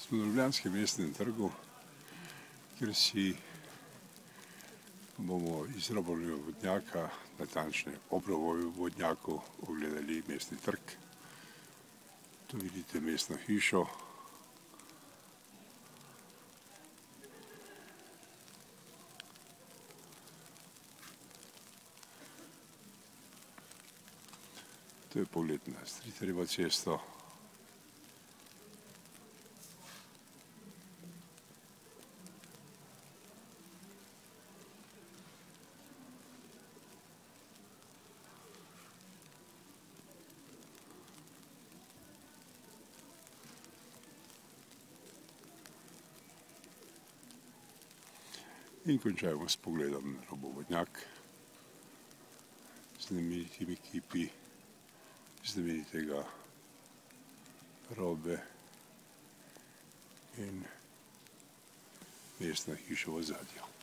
Smo na Ljubljanskem mestnem trgu, kjer si bomo iz robovega vodnjaka, natančneje ob robovem vodnjaku, ogledali mestni trg. Tu vidite mestno hišo. To je pogled na Stritarjevo cesto. In končajmo s pogledom na robovodnjak, znamenitimi kipi znamenitega Robe in mestna hiša v ozadju.